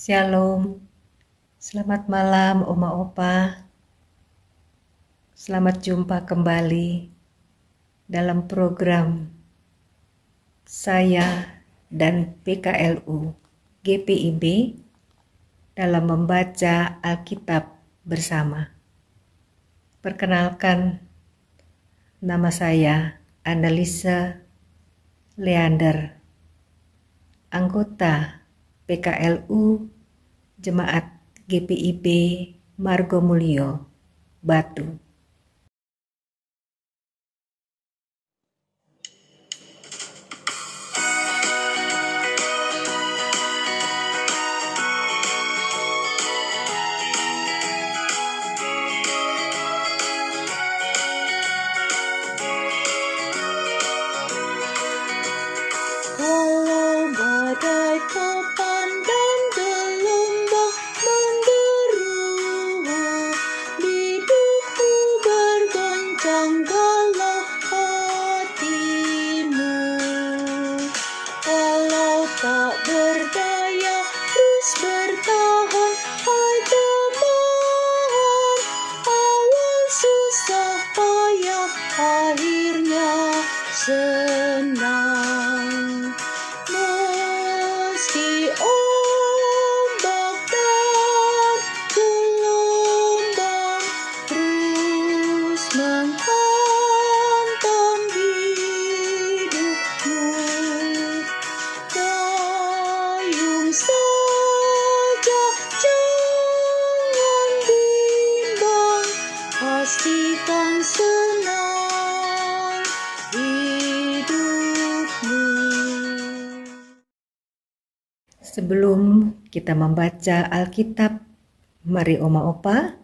Shalom, selamat malam Oma Opa. Selamat jumpa kembali dalam program saya dan PKLU GPIB dalam membaca Alkitab bersama. Perkenalkan, nama saya Annalisa Leander, anggota PKLU Jemaat GPIB Margomulyo, Batu. Kalau badai topan dan gelombang menderu, hidupku bergoncang galau hatimu. Kalau tak berdaya terus bertahan, hai teman. Awal susah payah, akhirnya senang. Meski ombak dan gelombang terus menghantam hidupmu, payung saja, jangan bimbang, pastikan senang hidupmu. Sebelum kita membaca Alkitab, mari Oma Opa,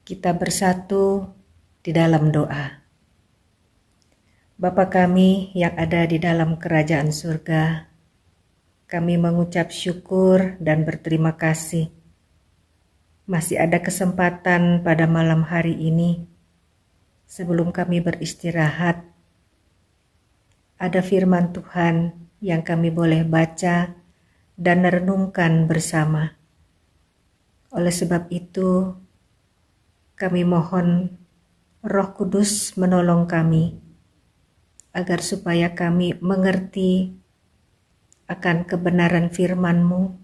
kita bersatu di dalam doa. Bapa kami yang ada di dalam kerajaan surga, kami mengucap syukur dan berterima kasih. Masih ada kesempatan pada malam hari ini, sebelum kami beristirahat, ada firman Tuhan yang kami boleh baca dan renungkan bersama. Oleh sebab itu, kami mohon Roh Kudus menolong kami, agar supaya kami mengerti akan kebenaran firman-Mu,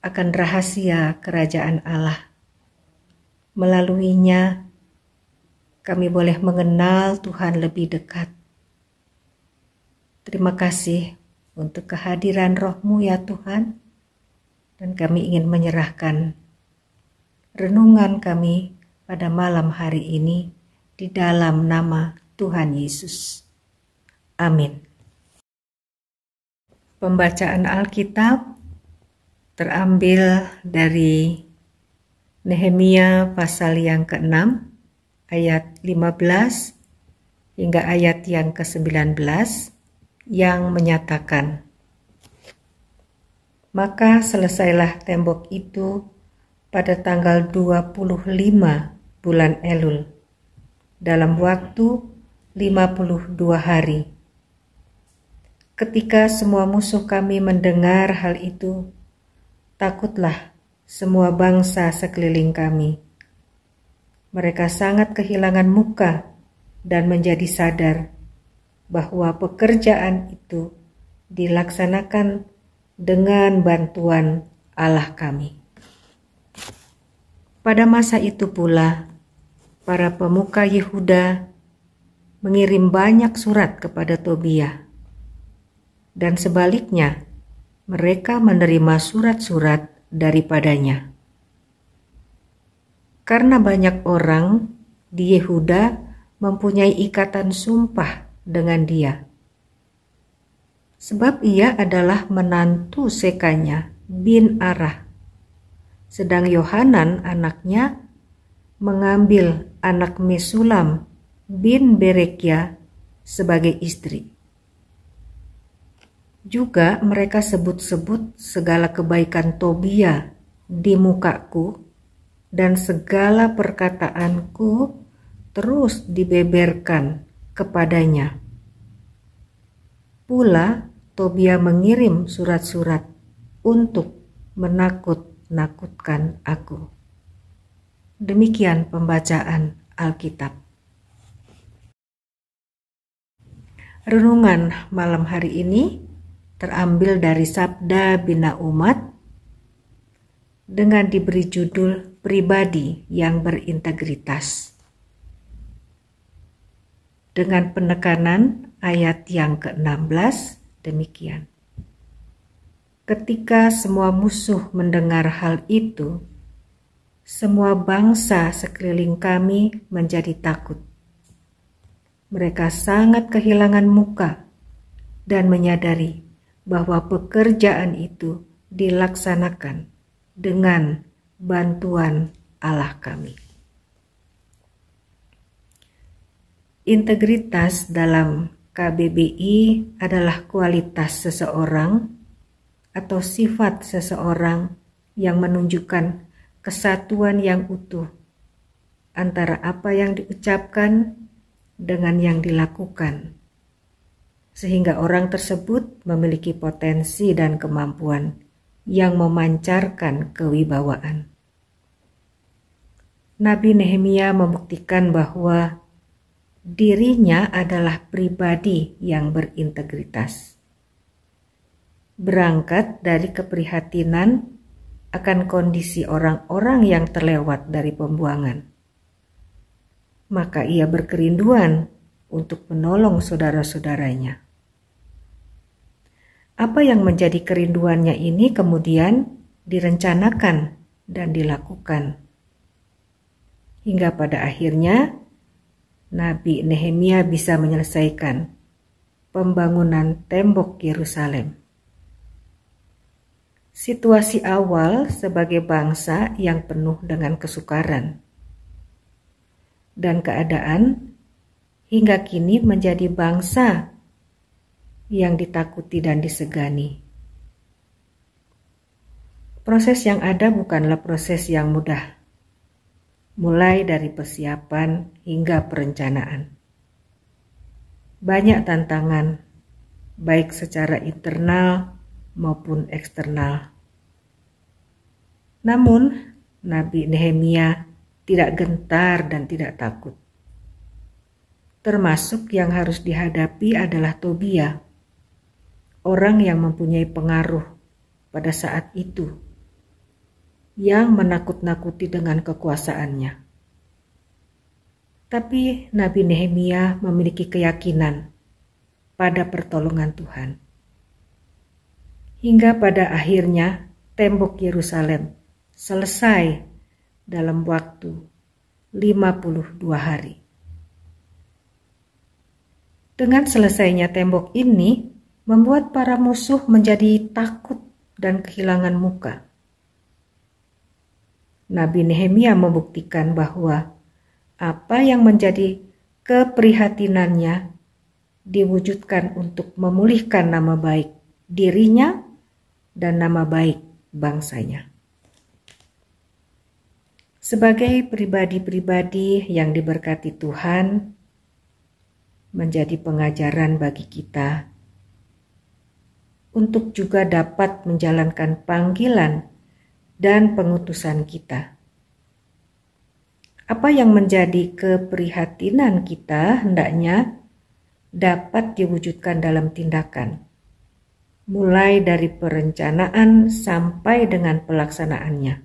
akan rahasia kerajaan Allah. Melaluinya, kami boleh mengenal Tuhan lebih dekat. Terima kasih untuk kehadiran Roh-Mu ya Tuhan, dan kami ingin menyerahkan renungan kami pada malam hari ini di dalam nama Tuhan Yesus. Amin. Pembacaan Alkitab terambil dari Nehemia pasal yang ke-6 ayat 15 hingga ayat yang ke-19 yang menyatakan, maka selesailah tembok itu pada tanggal 25 bulan Elul, dalam waktu 52 hari. Ketika semua musuh kami mendengar hal itu, takutlah semua bangsa sekeliling kami. Mereka sangat kehilangan muka dan menjadi sadar bahwa pekerjaan itu dilaksanakan dengan bantuan Allah kami. Pada masa itu pula, para pemuka Yehuda mengirim banyak surat kepada Tobia, dan sebaliknya mereka menerima surat-surat daripadanya. Karena banyak orang di Yehuda mempunyai ikatan sumpah dengan dia, sebab ia adalah menantu sekanya bin Arah, sedang Yohanan anaknya mengambil anak Mesulam bin Berekia sebagai istri. Juga mereka sebut-sebut segala kebaikan Tobia di mukaku, dan segala perkataanku terus dibeberkan kepadanya. Pula Tobia mengirim surat-surat untuk menakut-nakutkan aku. Demikian pembacaan Alkitab. Renungan malam hari ini terambil dari Sabda Bina Umat dengan diberi judul Pribadi yang Berintegritas. Dengan penekanan ayat yang ke-16 demikian. Ketika semua musuh mendengar hal itu, semua bangsa sekeliling kami menjadi takut. Mereka sangat kehilangan muka dan menyadari bahwa pekerjaan itu dilaksanakan dengan bantuan Allah kami. Integritas dalam KBBI adalah kualitas seseorang atau sifat seseorang yang menunjukkan kesatuan yang utuh antara apa yang diucapkan dengan yang dilakukan, sehingga orang tersebut memiliki potensi dan kemampuan yang memancarkan kewibawaan. Nabi Nehemia membuktikan bahwa dirinya adalah pribadi yang berintegritas. Berangkat dari keprihatinan akan kondisi orang-orang yang terlewat dari pembuangan, maka ia berkerinduan untuk menolong saudara-saudaranya. Apa yang menjadi kerinduannya ini kemudian direncanakan dan dilakukan. Hingga pada akhirnya Nabi Nehemia bisa menyelesaikan pembangunan tembok Yerusalem. Situasi awal sebagai bangsa yang penuh dengan kesukaran dan keadaan hingga kini menjadi bangsa yang ditakuti dan disegani. Proses yang ada bukanlah proses yang mudah, mulai dari persiapan hingga perencanaan. Banyak tantangan, baik secara internal maupun eksternal. Namun, Nabi Nehemia tidak gentar dan tidak takut. Termasuk yang harus dihadapi adalah Tobia, orang yang mempunyai pengaruh pada saat itu, yang menakut-nakuti dengan kekuasaannya. Tapi Nabi Nehemia memiliki keyakinan pada pertolongan Tuhan. Hingga pada akhirnya tembok Yerusalem selesai dalam waktu 52 hari. Dengan selesainya tembok ini membuat para musuh menjadi takut dan kehilangan muka. Nabi Nehemia membuktikan bahwa apa yang menjadi keprihatinannya diwujudkan untuk memulihkan nama baik dirinya dan nama baik bangsanya. Sebagai pribadi-pribadi yang diberkati Tuhan, menjadi pengajaran bagi kita untuk juga dapat menjalankan panggilan dan pengutusan kita. Apa yang menjadi keprihatinan kita hendaknya dapat diwujudkan dalam tindakan, mulai dari perencanaan sampai dengan pelaksanaannya.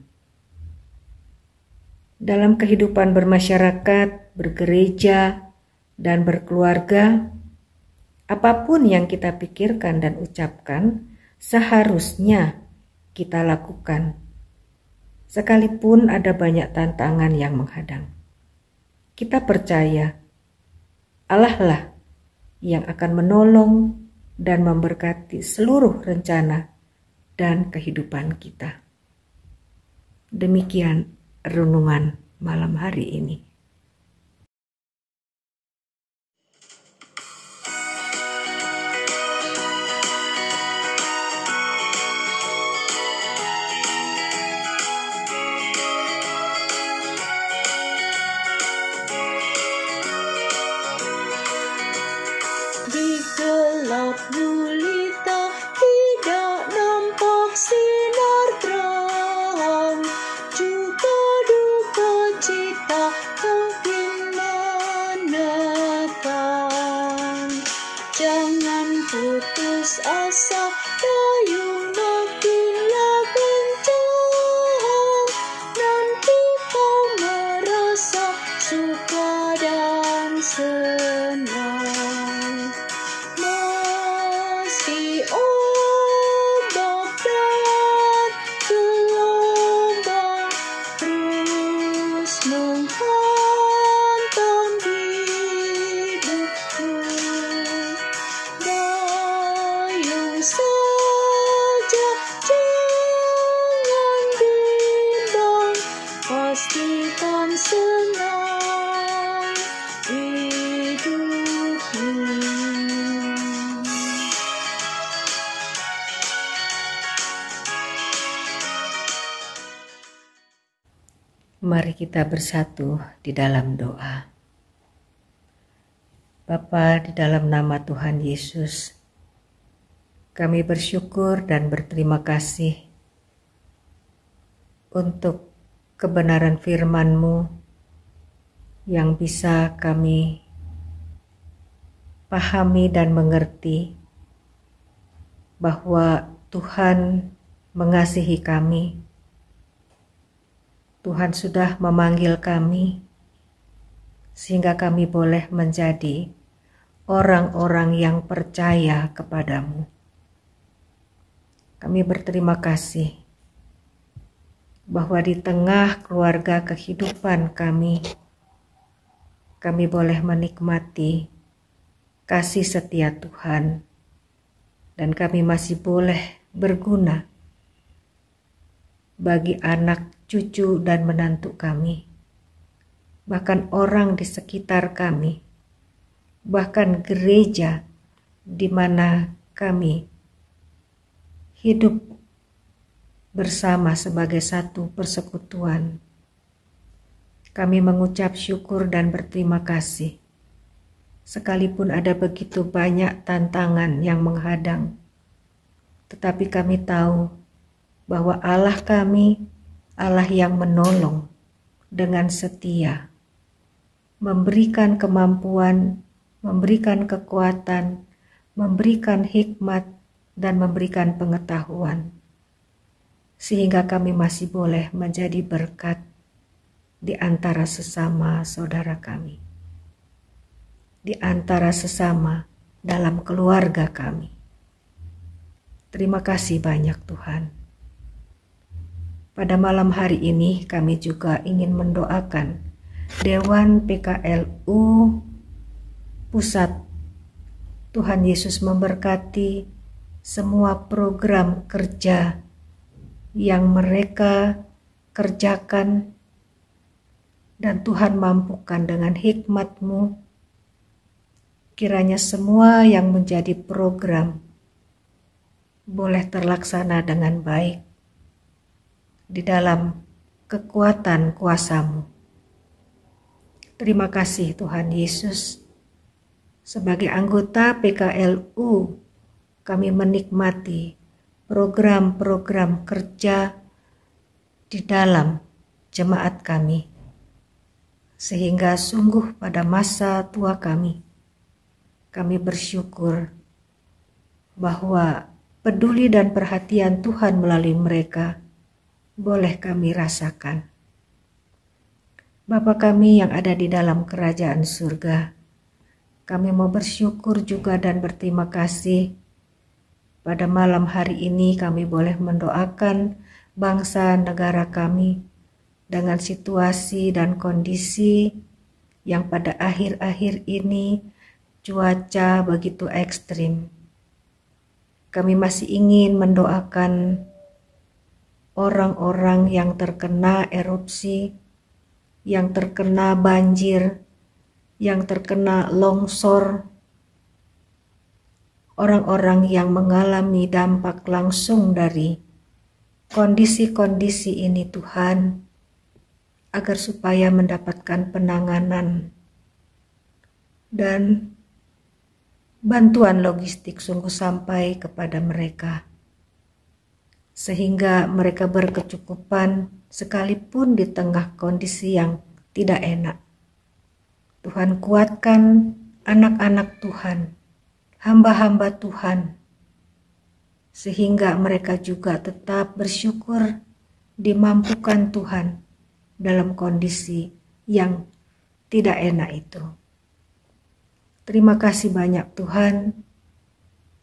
Dalam kehidupan bermasyarakat, bergereja, dan berkeluarga, apapun yang kita pikirkan dan ucapkan seharusnya kita lakukan, sekalipun ada banyak tantangan yang menghadang. Kita percaya Allah lah yang akan menolong dan memberkati seluruh rencana dan kehidupan kita. Demikian renungan malam hari ini. Di gelap gulita tidak nampak sinar terang. asa dayung makinlah kencang, nanti kau merasa suka dan senang. Meski ombak dan gelombang terus menghantam hidupku, dayung saja jangan bimbang, pastikan senang hidupmu. Mari kita bersatu di dalam doa. Bapa, di dalam nama Tuhan Yesus, kami bersyukur dan berterima kasih untuk kebenaran firman-Mu yang bisa kami pahami dan mengerti bahwa Tuhan mengasihi kami. Tuhan sudah memanggil kami sehingga kami boleh menjadi orang-orang yang percaya kepadamu. Kami berterima kasih bahwa di tengah keluarga kehidupan kami boleh menikmati kasih setia Tuhan, dan kami masih boleh berguna bagi anak, cucu, dan menantu kami, bahkan orang di sekitar kami, bahkan gereja di mana kami hidup bersama sebagai satu persekutuan. Kami mengucap syukur dan berterima kasih, sekalipun ada begitu banyak tantangan yang menghadang, tetapi kami tahu bahwa Allah kami, Allah yang menolong dengan setia, memberikan kemampuan, memberikan kekuatan, memberikan hikmat, dan memberikan pengetahuan, sehingga kami masih boleh menjadi berkat di antara sesama saudara kami, di antara sesama dalam keluarga kami. Terima kasih banyak Tuhan. Pada malam hari ini kami juga ingin mendoakan Dewan PKLU Pusat. Tuhan Yesus memberkati semua program kerja yang mereka kerjakan, dan Tuhan mampukan dengan hikmat-Mu, kiranya semua yang menjadi program boleh terlaksana dengan baik di dalam kekuatan kuasa-Mu. Terima kasih Tuhan Yesus. Sebagai anggota PKLU, kami menikmati program-program kerja di dalam jemaat kami, sehingga sungguh pada masa tua kami bersyukur bahwa peduli dan perhatian Tuhan melalui mereka boleh kami rasakan. Bapa kami yang ada di dalam kerajaan surga, kami mau bersyukur juga dan berterima kasih. Pada malam hari ini kami boleh mendoakan bangsa negara kami dengan situasi dan kondisi yang pada akhir-akhir ini cuaca begitu ekstrim. Kami masih ingin mendoakan orang-orang yang terkena erupsi, yang terkena banjir, yang terkena longsor, orang-orang yang mengalami dampak langsung dari kondisi-kondisi ini Tuhan, agar supaya mendapatkan penanganan dan bantuan logistik sungguh sampai kepada mereka, sehingga mereka berkecukupan sekalipun di tengah kondisi yang tidak enak. Tuhan kuatkan anak-anak Tuhan, hamba-hamba Tuhan sehingga mereka juga tetap bersyukur dimampukan Tuhan dalam kondisi yang tidak enak itu. Terima kasih banyak Tuhan.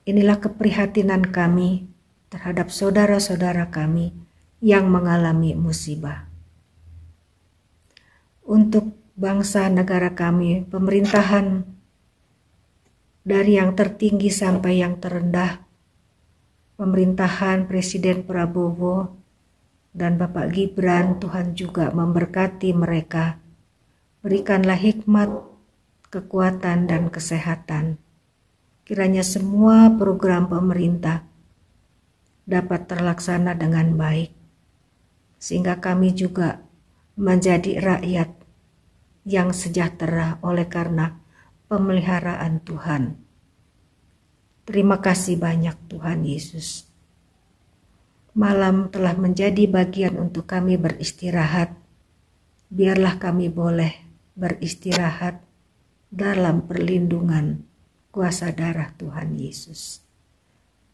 Inilah keprihatinan kami terhadap saudara-saudara kami yang mengalami musibah. Untuk bangsa negara kami, pemerintahan dari yang tertinggi sampai yang terendah, pemerintahan Presiden Prabowo dan Bapak Gibran, Tuhan juga memberkati mereka. Berikanlah hikmat, kekuatan, dan kesehatan. Kiranya semua program pemerintah dapat terlaksana dengan baik, sehingga kami juga menjadi rakyat yang sejahtera oleh karena pemeliharaan Tuhan. Terima kasih banyak Tuhan Yesus. Malam telah menjadi bagian untuk kami beristirahat. Biarlah kami boleh beristirahat dalam perlindungan kuasa darah Tuhan Yesus.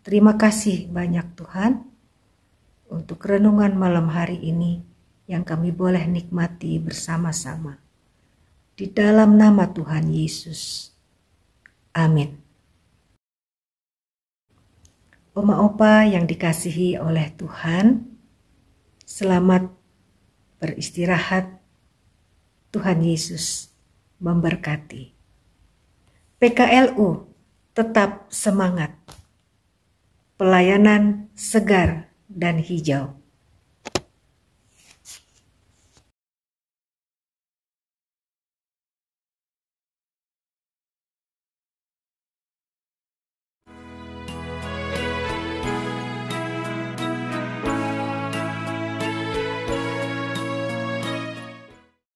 Terima kasih banyak Tuhan untuk renungan malam hari ini yang kami boleh nikmati bersama-sama. Di dalam nama Tuhan Yesus. Amin. Oma opa yang dikasihi oleh Tuhan, selamat beristirahat. Tuhan Yesus memberkati. PKLU tetap semangat. Pelayanan segar dan hijau.